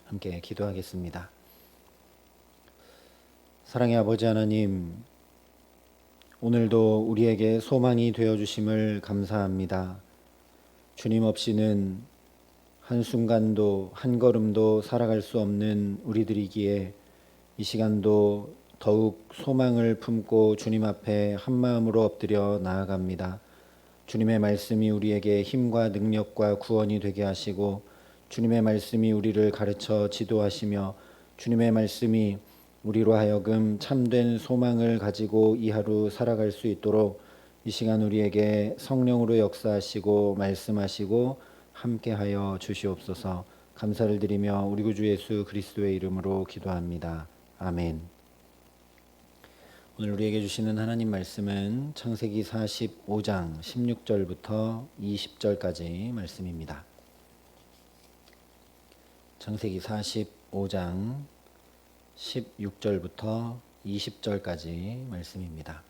함께 기도하겠습니다. 사랑의 아버지 하나님, 오늘도 우리에게 소망이 되어주심을 감사합니다. 주님 없이는 한순간도 한 걸음도 살아갈 수 없는 우리들이기에 이 시간도 더욱 소망을 품고 주님 앞에 한마음으로 엎드려 나아갑니다. 주님의 말씀이 우리에게 힘과 능력과 구원이 되게 하시고, 주님의 말씀이 우리를 가르쳐 지도하시며, 주님의 말씀이 우리로 하여금 참된 소망을 가지고 이 하루 살아갈 수 있도록 이 시간 우리에게 성령으로 역사하시고 말씀하시고 함께하여 주시옵소서. 감사를 드리며 우리 구주 예수 그리스도의 이름으로 기도합니다. 아멘. 오늘 우리에게 주시는 하나님 말씀은 창세기 45장 16절부터 20절까지 말씀입니다. 창세기 45장 16절부터 20절까지 말씀입니다.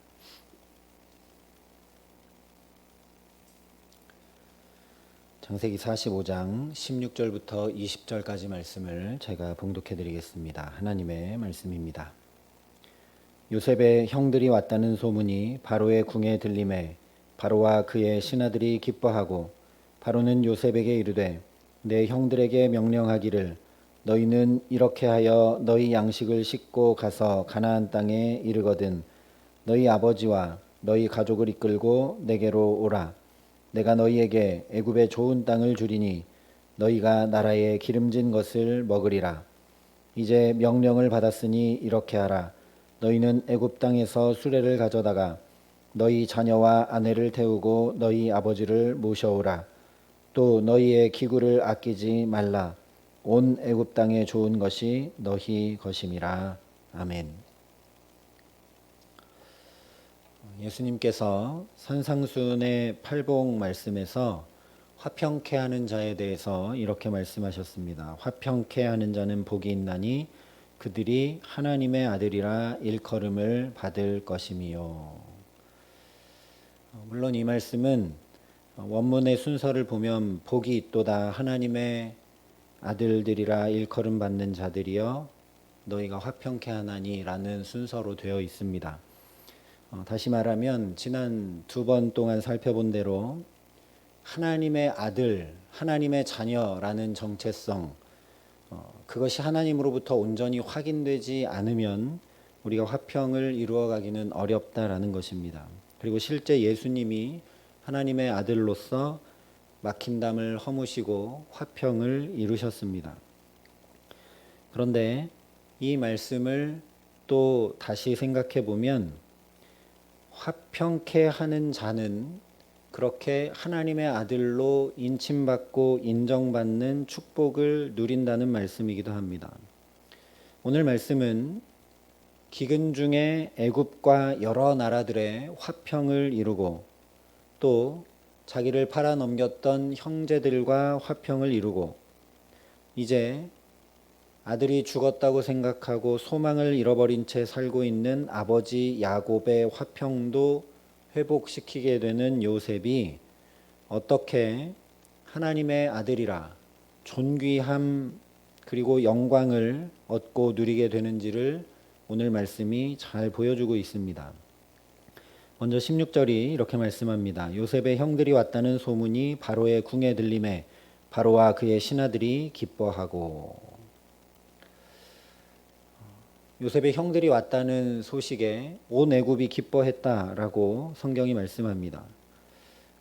창세기 45장 16절부터 20절까지 말씀을 제가 봉독해 드리겠습니다. 하나님의 말씀입니다. 요셉의 형들이 왔다는 소문이 바로의 궁에 들림에 바로와 그의 신하들이 기뻐하고, 바로는 요셉에게 이르되 내 형들에게 명령하기를 너희는 이렇게 하여 너희 양식을 싣고 가서 가나안 땅에 이르거든 너희 아버지와 너희 가족을 이끌고 내게로 오라. 내가 너희에게 애굽의 좋은 땅을 주리니 너희가 나라의 기름진 것을 먹으리라. 이제 명령을 받았으니 이렇게 하라. 너희는 애굽 땅에서 수레를 가져다가 너희 자녀와 아내를 태우고 너희 아버지를 모셔오라. 또 너희의 기구를 아끼지 말라. 온 애굽 땅에 좋은 것이 너희 것임이라. 아멘. 예수님께서 산상수훈의 팔복 말씀에서 화평케 하는 자에 대해서 이렇게 말씀하셨습니다. 화평케 하는 자는 복이 있나니 그들이 하나님의 아들이라 일컬음을 받을 것임이요. 물론 이 말씀은 원문의 순서를 보면 복이 있도다 하나님의 아들들이라 일컬음 받는 자들이여 너희가 화평케 하나니 라는 순서로 되어 있습니다. 다시 말하면 지난 2번 동안 살펴본 대로 하나님의 아들, 하나님의 자녀라는 정체성, 그것이 하나님으로부터 온전히 확인되지 않으면 우리가 화평을 이루어가기는 어렵다라는 것입니다. 그리고 실제 예수님이 하나님의 아들로서 막힌 담을 허무시고 화평을 이루셨습니다. 그런데 이 말씀을 또 다시 생각해 보면 화평케 하는 자는 그렇게 하나님의 아들로 인침받고 인정받는 축복을 누린다는 말씀이기도 합니다. 오늘 말씀은 기근 중에 애굽과 여러 나라들의 화평을 이루고 또 자기를 팔아넘겼던 형제들과 화평을 이루고 이제 아들이 죽었다고 생각하고 소망을 잃어버린 채 살고 있는 아버지 야곱의 화평도 회복시키게 되는 요셉이 어떻게 하나님의 아들이라 존귀함 그리고 영광을 얻고 누리게 되는지를 오늘 말씀이 잘 보여주고 있습니다. 먼저 16절이 이렇게 말씀합니다. 요셉의 형들이 왔다는 소문이 바로의 궁에 들림에 바로와 그의 신하들이 기뻐하고. 요셉의 형들이 왔다는 소식에 온 애굽이 기뻐했다라고 성경이 말씀합니다.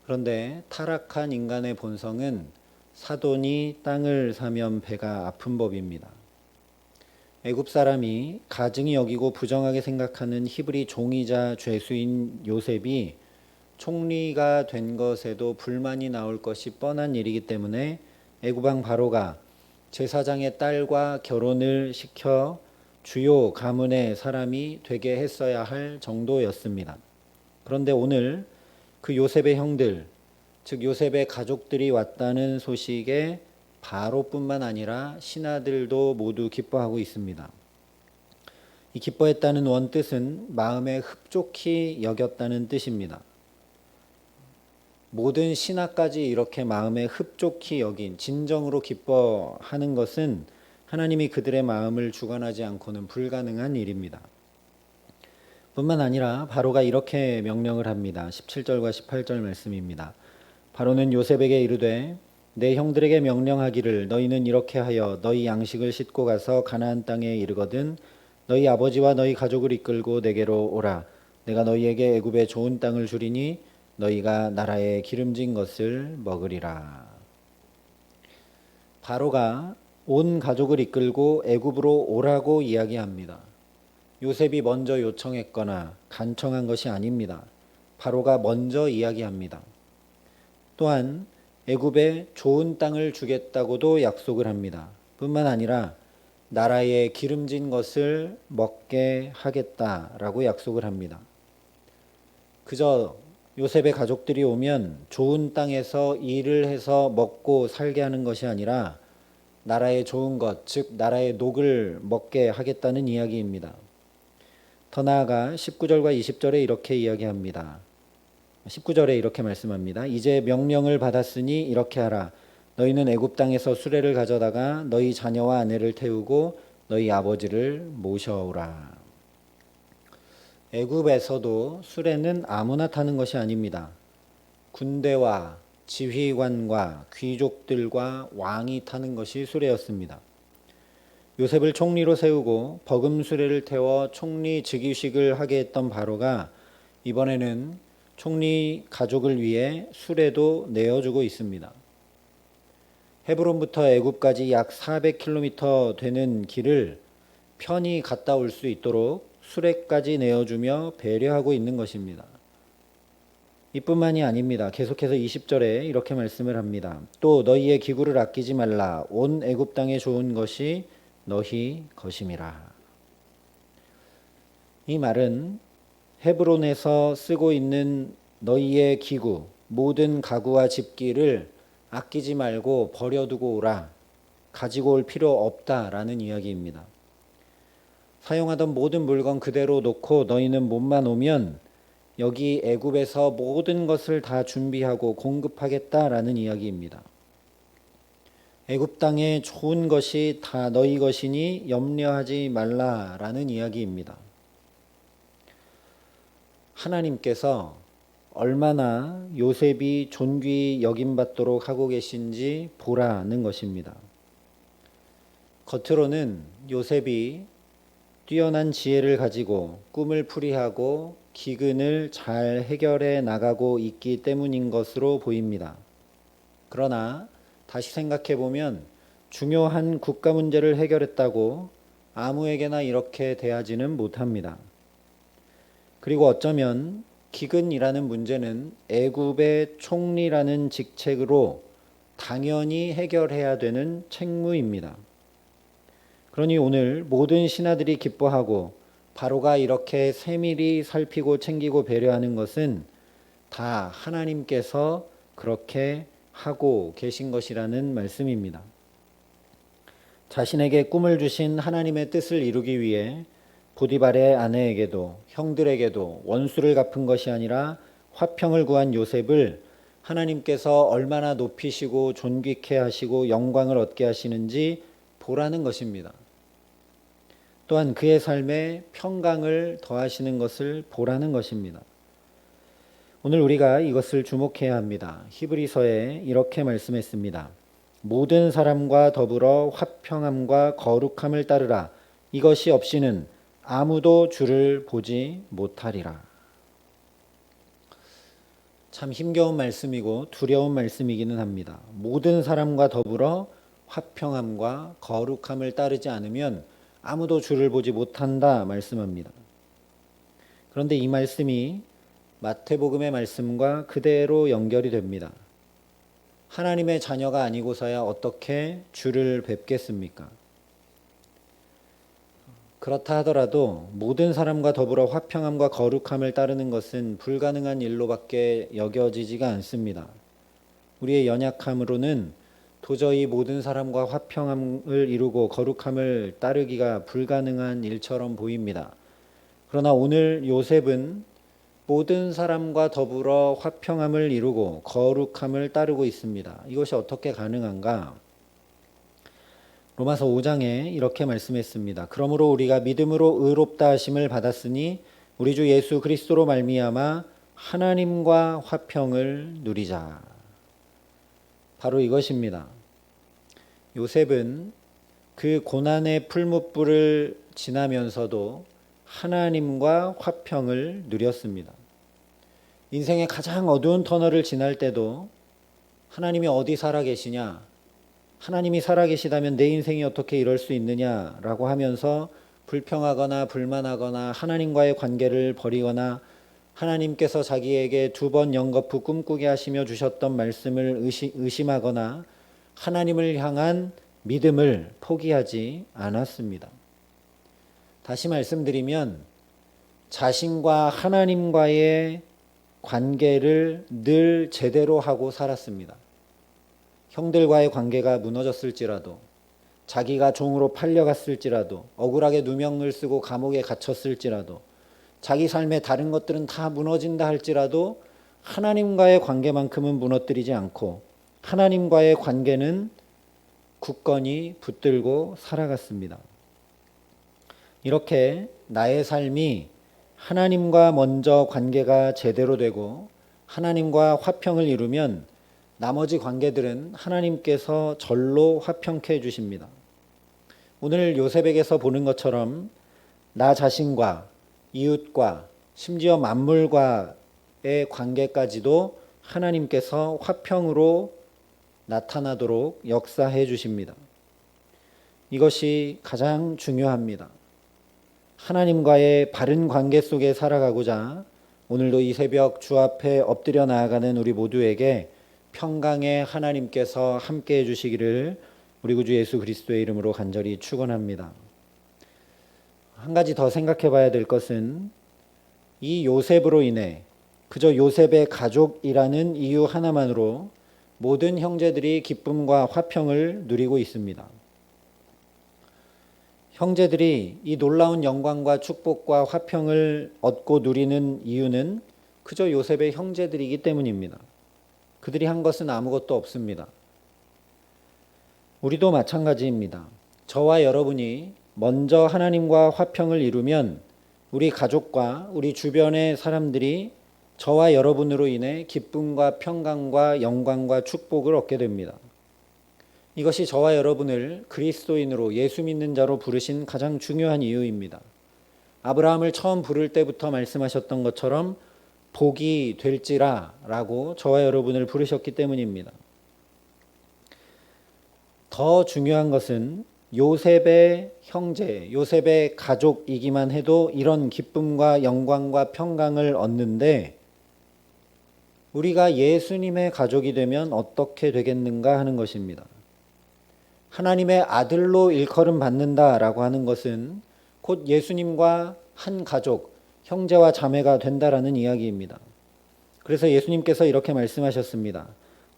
그런데 타락한 인간의 본성은 사돈이 땅을 사면 배가 아픈 법입니다. 애굽 사람이 가증히 여기고 부정하게 생각하는 히브리 종이자 죄수인 요셉이 총리가 된 것에도 불만이 나올 것이 뻔한 일이기 때문에 애굽 왕 바로가 제사장의 딸과 결혼을 시켜 주요 가문의 사람이 되게 했어야 할 정도였습니다. 그런데 오늘 그 요셉의 형들, 즉 요셉의 가족들이 왔다는 소식에 바로뿐만 아니라 신하들도 모두 기뻐하고 있습니다. 이 기뻐했다는 원뜻은 마음에 흡족히 여겼다는 뜻입니다. 모든 신하까지 이렇게 마음에 흡족히 여긴 진정으로 기뻐하는 것은 하나님이 그들의 마음을 주관하지 않고는 불가능한 일입니다. 뿐만 아니라 바로가 이렇게 명령을 합니다. 17절과 18절 말씀입니다. 바로는 요셉에게 이르되 내 형들에게 명령하기를 너희는 이렇게 하여 너희 양식을 싣고 가서 가나안 땅에 이르거든 너희 아버지와 너희 가족을 이끌고 내게로 오라. 내가 너희에게 애굽의 좋은 땅을 주리니 너희가 나라의 기름진 것을 먹으리라. 바로가 온 가족을 이끌고 애굽으로 오라고 이야기합니다. 요셉이 먼저 요청했거나 간청한 것이 아닙니다. 바로가 먼저 이야기합니다. 또한 애굽에 좋은 땅을 주겠다고도 약속을 합니다. 뿐만 아니라 나라의 기름진 것을 먹게 하겠다라고 약속을 합니다. 그저 요셉의 가족들이 오면 좋은 땅에서 일을 해서 먹고 살게 하는 것이 아니라 나라의 좋은 것, 즉 나라의 녹을 먹게 하겠다는 이야기입니다. 더 나아가 19절과 20절에 이렇게 이야기합니다. 19절에 이렇게 말씀합니다. 이제 명령을 받았으니 이렇게 하라. 너희는 애굽 땅에서 수레를 가져다가 너희 자녀와 아내를 태우고 너희 아버지를 모셔오라. 애굽에서도 수레는 아무나 타는 것이 아닙니다. 군대와 지휘관과 귀족들과 왕이 타는 것이 수레였습니다. 요셉을 총리로 세우고 버금 수레를 태워 총리 즉위식을 하게 했던 바로가 이번에는 총리 가족을 위해 수레도 내어주고 있습니다. 헤브론부터 애굽까지 약 400km 되는 길을 편히 갔다 올 수 있도록 수레까지 내어주며 배려하고 있는 것입니다. 이뿐만이 아닙니다. 계속해서 20절에 이렇게 말씀을 합니다. 또 너희의 기구를 아끼지 말라. 온 애굽 땅에 좋은 것이 너희 것임이라. 이 말은 헤브론에서 쓰고 있는 너희의 기구, 모든 가구와 집기를 아끼지 말고 버려두고 오라. 가지고 올 필요 없다라는 이야기입니다. 사용하던 모든 물건 그대로 놓고 너희는 몸만 오면 여기 애굽에서 모든 것을 다 준비하고 공급하겠다라는 이야기입니다. 애굽 땅에 좋은 것이 다 너희 것이니 염려하지 말라라는 이야기입니다. 하나님께서 얼마나 요셉이 존귀히 여김받도록 하고 계신지 보라는 것입니다. 겉으로는 요셉이 뛰어난 지혜를 가지고 꿈을 풀이하고 기근을 잘 해결해 나가고 있기 때문인 것으로 보입니다. 그러나 다시 생각해 보면 중요한 국가 문제를 해결했다고 아무에게나 이렇게 대하지는 못합니다. 그리고 어쩌면 기근이라는 문제는 애굽의 총리라는 직책으로 당연히 해결해야 되는 책무입니다. 그러니 오늘 모든 신하들이 기뻐하고 바로가 이렇게 세밀히 살피고 챙기고 배려하는 것은 다 하나님께서 그렇게 하고 계신 것이라는 말씀입니다. 자신에게 꿈을 주신 하나님의 뜻을 이루기 위해 보디발의 아내에게도 형들에게도 원수를 갚은 것이 아니라 화평을 구한 요셉을 하나님께서 얼마나 높이시고 존귀케 하시고 영광을 얻게 하시는지 보라는 것입니다. 또한 그의 삶에 평강을 더하시는 것을 보라는 것입니다. 오늘 우리가 이것을 주목해야 합니다. 히브리서에 이렇게 말씀했습니다. 모든 사람과 더불어 화평함과 거룩함을 따르라. 이것이 없이는 아무도 주를 보지 못하리라. 참 힘겨운 말씀이고 두려운 말씀이기는 합니다. 모든 사람과 더불어 화평함과 거룩함을 따르지 않으면 아무도 주를 보지 못한다 말씀합니다. 그런데 이 말씀이 마태복음의 말씀과 그대로 연결이 됩니다. 하나님의 자녀가 아니고서야 어떻게 주를 뵙겠습니까? 그렇다 하더라도 모든 사람과 더불어 화평함과 거룩함을 따르는 것은 불가능한 일로밖에 여겨지지가 않습니다. 우리의 연약함으로는 도저히 모든 사람과 화평함을 이루고 거룩함을 따르기가 불가능한 일처럼 보입니다. 그러나 오늘 요셉은 모든 사람과 더불어 화평함을 이루고 거룩함을 따르고 있습니다. 이것이 어떻게 가능한가? 로마서 5장에 이렇게 말씀했습니다. 그러므로 우리가 믿음으로 의롭다 하심을 받았으니 우리 주 예수 그리스도로 말미암아 하나님과 화평을 누리자. 바로 이것입니다. 요셉은 그 고난의 풀무불을 지나면서도 하나님과 화평을 누렸습니다. 인생의 가장 어두운 터널을 지날 때도 하나님이 어디 살아계시냐, 하나님이 살아계시다면 내 인생이 어떻게 이럴 수 있느냐라고 하면서 불평하거나 불만하거나 하나님과의 관계를 버리거나 하나님께서 자기에게 2번 연거푸 꿈꾸게 하시며 주셨던 말씀을 의심하거나 하나님을 향한 믿음을 포기하지 않았습니다. 다시 말씀드리면 자신과 하나님과의 관계를 늘 제대로 하고 살았습니다. 형들과의 관계가 무너졌을지라도, 자기가 종으로 팔려갔을지라도, 억울하게 누명을 쓰고 감옥에 갇혔을지라도, 자기 삶의 다른 것들은 다 무너진다 할지라도 하나님과의 관계만큼은 무너뜨리지 않고 하나님과의 관계는 굳건히 붙들고 살아갔습니다. 이렇게 나의 삶이 하나님과 먼저 관계가 제대로 되고 하나님과 화평을 이루면 나머지 관계들은 하나님께서 절로 화평케 해주십니다. 오늘 요셉에게서 보는 것처럼 나 자신과 이웃과 심지어 만물과의 관계까지도 하나님께서 화평으로 나타나도록 역사해 주십니다. 이것이 가장 중요합니다. 하나님과의 바른 관계 속에 살아가고자 오늘도 이 새벽 주 앞에 엎드려 나아가는 우리 모두에게 평강의 하나님께서 함께 해주시기를 우리 구주 예수 그리스도의 이름으로 간절히 축원합니다. 한 가지 더 생각해 봐야 될 것은 이 요셉으로 인해 그저 요셉의 가족이라는 이유 하나만으로 모든 형제들이 기쁨과 화평을 누리고 있습니다. 형제들이 이 놀라운 영광과 축복과 화평을 얻고 누리는 이유는 그저 요셉의 형제들이기 때문입니다. 그들이 한 것은 아무것도 없습니다. 우리도 마찬가지입니다. 저와 여러분이 먼저 하나님과 화평을 이루면 우리 가족과 우리 주변의 사람들이 저와 여러분으로 인해 기쁨과 평강과 영광과 축복을 얻게 됩니다. 이것이 저와 여러분을 그리스도인으로 예수 믿는 자로 부르신 가장 중요한 이유입니다. 아브라함을 처음 부를 때부터 말씀하셨던 것처럼 복이 될지라 라고 저와 여러분을 부르셨기 때문입니다. 더 중요한 것은 요셉의 형제, 요셉의 가족이기만 해도 이런 기쁨과 영광과 평강을 얻는데 우리가 예수님의 가족이 되면 어떻게 되겠는가 하는 것입니다. 하나님의 아들로 일컬음 받는다라고 하는 것은 곧 예수님과 한 가족, 형제와 자매가 된다라는 이야기입니다. 그래서 예수님께서 이렇게 말씀하셨습니다.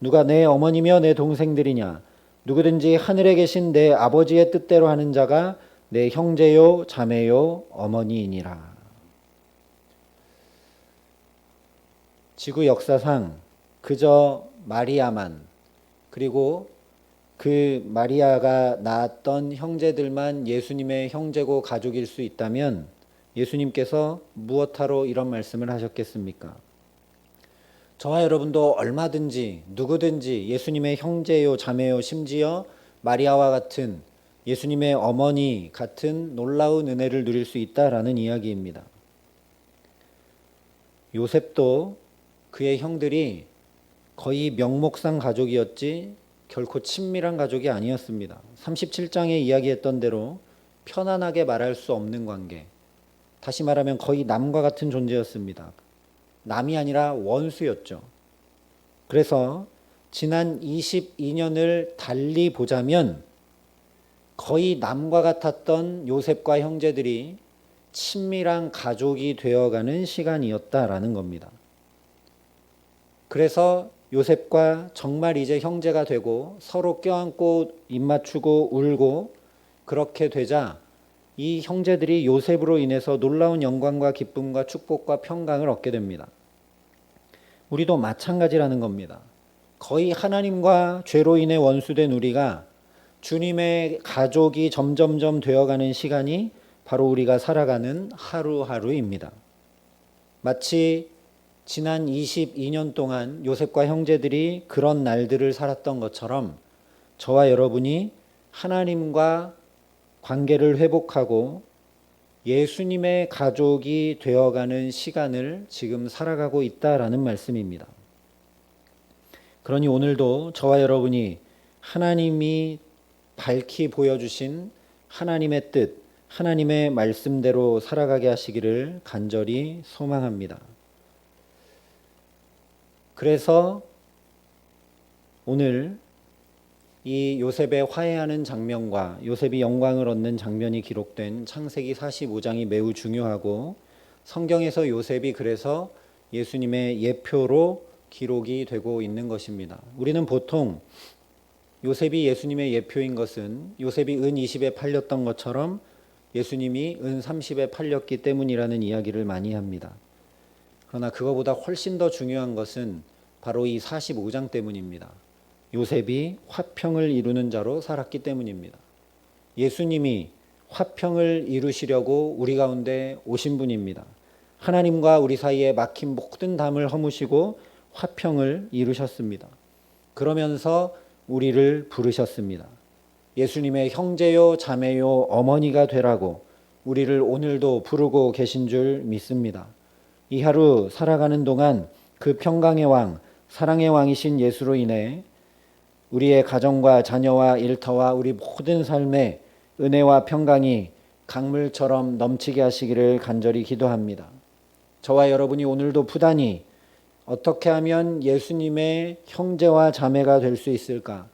누가 내 어머니며 내 동생들이냐? 누구든지 하늘에 계신 내 아버지의 뜻대로 하는 자가 내 형제요 자매요 어머니이니라. 지구 역사상 그저 마리아만, 그리고 그 마리아가 낳았던 형제들만 예수님의 형제고 가족일 수 있다면 예수님께서 무엇하러 이런 말씀을 하셨겠습니까? 저와 여러분도 얼마든지 누구든지 예수님의 형제요 자매요 심지어 마리아와 같은 예수님의 어머니 같은 놀라운 은혜를 누릴 수 있다라는 이야기입니다. 요셉도 그의 형들이 거의 명목상 가족이었지 결코 친밀한 가족이 아니었습니다. 37장에 이야기했던 대로 편안하게 말할 수 없는 관계, 다시 말하면 거의 남과 같은 존재였습니다. 남이 아니라 원수였죠. 그래서 지난 22년을 달리 보자면 거의 남과 같았던 요셉과 형제들이 친밀한 가족이 되어가는 시간이었다라는 겁니다. 그래서 요셉과 정말 이제 형제가 되고 서로 껴안고 입 맞추고 울고 그렇게 되자 이 형제들이 요셉으로 인해서 놀라운 영광과 기쁨과 축복과 평강을 얻게 됩니다. 우리도 마찬가지라는 겁니다. 거의 하나님과 죄로 인해 원수된 우리가 주님의 가족이 점점점 되어가는 시간이 바로 우리가 살아가는 하루하루입니다. 마치 지난 22년 동안 요셉과 형제들이 그런 날들을 살았던 것처럼 저와 여러분이 하나님과 관계를 회복하고 예수님의 가족이 되어가는 시간을 지금 살아가고 있다라는 말씀입니다. 그러니 오늘도 저와 여러분이 하나님이 밝히 보여주신 하나님의 뜻, 하나님의 말씀대로 살아가게 하시기를 간절히 소망합니다. 그래서 오늘 이 요셉의 화해하는 장면과 요셉이 영광을 얻는 장면이 기록된 창세기 45장이 매우 중요하고 성경에서 요셉이 그래서 예수님의 예표로 기록이 되고 있는 것입니다. 우리는 보통 요셉이 예수님의 예표인 것은 요셉이 은 20에 팔렸던 것처럼 예수님이 은 30에 팔렸기 때문이라는 이야기를 많이 합니다. 그러나 그거보다 훨씬 더 중요한 것은 바로 이 45장 때문입니다. 요셉이 화평을 이루는 자로 살았기 때문입니다. 예수님이 화평을 이루시려고 우리 가운데 오신 분입니다. 하나님과 우리 사이에 막힌 모든 담을 허무시고 화평을 이루셨습니다. 그러면서 우리를 부르셨습니다. 예수님의 형제요 자매요 어머니가 되라고 우리를 오늘도 부르고 계신 줄 믿습니다. 이 하루 살아가는 동안 그 평강의 왕, 사랑의 왕이신 예수로 인해 우리의 가정과 자녀와 일터와 우리 모든 삶에 은혜와 평강이 강물처럼 넘치게 하시기를 간절히 기도합니다. 저와 여러분이 오늘도 부단히 어떻게 하면 예수님의 형제와 자매가 될 수 있을까?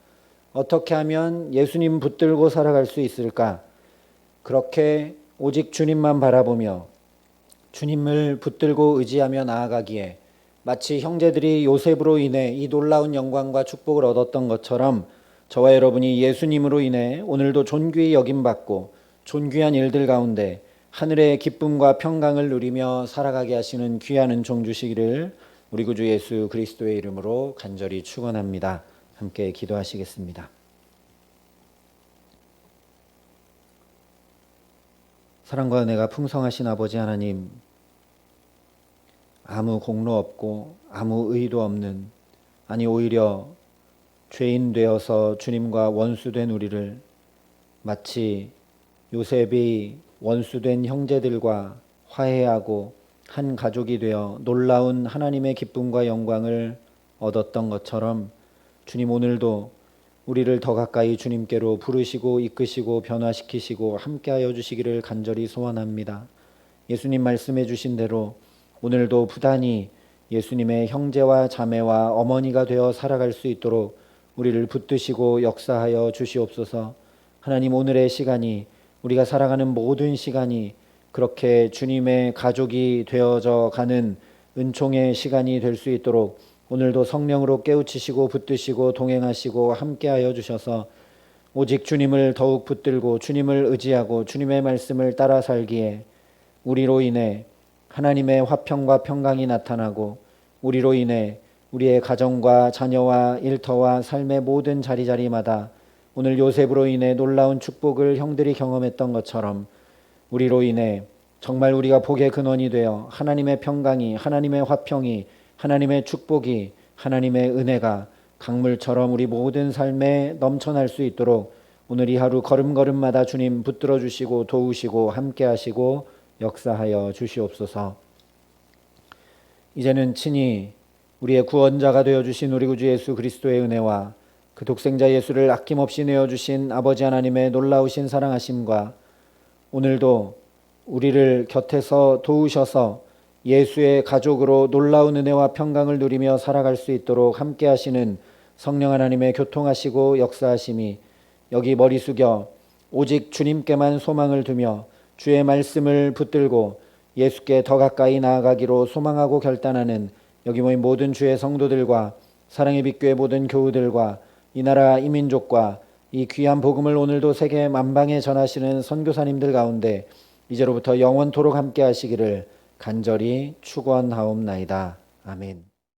어떻게 하면 예수님 붙들고 살아갈 수 있을까? 그렇게 오직 주님만 바라보며 주님을 붙들고 의지하며 나아가기에 마치 형제들이 요셉으로 인해 이 놀라운 영광과 축복을 얻었던 것처럼 저와 여러분이 예수님으로 인해 오늘도 존귀히 여김받고 존귀한 일들 가운데 하늘의 기쁨과 평강을 누리며 살아가게 하시는 귀한 은총 주시기를 우리 구주 예수 그리스도의 이름으로 간절히 축원합니다. 함께 기도하시겠습니다. 사랑과 은혜가 풍성하신 아버지 하나님, 아무 공로 없고 아무 의도 없는, 아니 오히려 죄인 되어서 주님과 원수된 우리를 마치 요셉이 원수된 형제들과 화해하고 한 가족이 되어 놀라운 하나님의 기쁨과 영광을 얻었던 것처럼 주님 오늘도 우리를 더 가까이 주님께로 부르시고 이끄시고 변화시키시고 함께하여 주시기를 간절히 소원합니다. 예수님 말씀해 주신 대로 오늘도 부단히 예수님의 형제와 자매와 어머니가 되어 살아갈 수 있도록 우리를 붙드시고 역사하여 주시옵소서. 하나님 오늘의 시간이 우리가 살아가는 모든 시간이 그렇게 주님의 가족이 되어져 가는 은총의 시간이 될 수 있도록 오늘도 성령으로 깨우치시고 붙드시고 동행하시고 함께하여 주셔서 오직 주님을 더욱 붙들고 주님을 의지하고 주님의 말씀을 따라 살기에 우리로 인해 하나님의 화평과 평강이 나타나고 우리로 인해 우리의 가정과 자녀와 일터와 삶의 모든 자리자리마다 오늘 요셉으로 인해 놀라운 축복을 형들이 경험했던 것처럼 우리로 인해 정말 우리가 복의 근원이 되어 하나님의 평강이, 하나님의 화평이, 하나님의 축복이, 하나님의 은혜가 강물처럼 우리 모든 삶에 넘쳐날 수 있도록 오늘 이 하루 걸음걸음마다 주님 붙들어 주시고 도우시고 함께 하시고 역사하여 주시옵소서. 이제는 친히 우리의 구원자가 되어주신 우리 구주 예수 그리스도의 은혜와 그 독생자 예수를 아낌없이 내어주신 아버지 하나님의 놀라우신 사랑하심과 오늘도 우리를 곁에서 도우셔서 예수의 가족으로 놀라운 은혜와 평강을 누리며 살아갈 수 있도록 함께 하시는 성령 하나님의 교통하시고 역사하심이 여기 머리 숙여 오직 주님께만 소망을 두며 주의 말씀을 붙들고 예수께 더 가까이 나아가기로 소망하고 결단하는 여기 모인 모든 주의 성도들과 사랑의 빛교회 모든 교우들과 이 나라 이 민족과 이 귀한 복음을 오늘도 세계 만방에 전하시는 선교사님들 가운데 이제로부터 영원토록 함께 하시기를 간절히 축원하옵나이다. 아멘.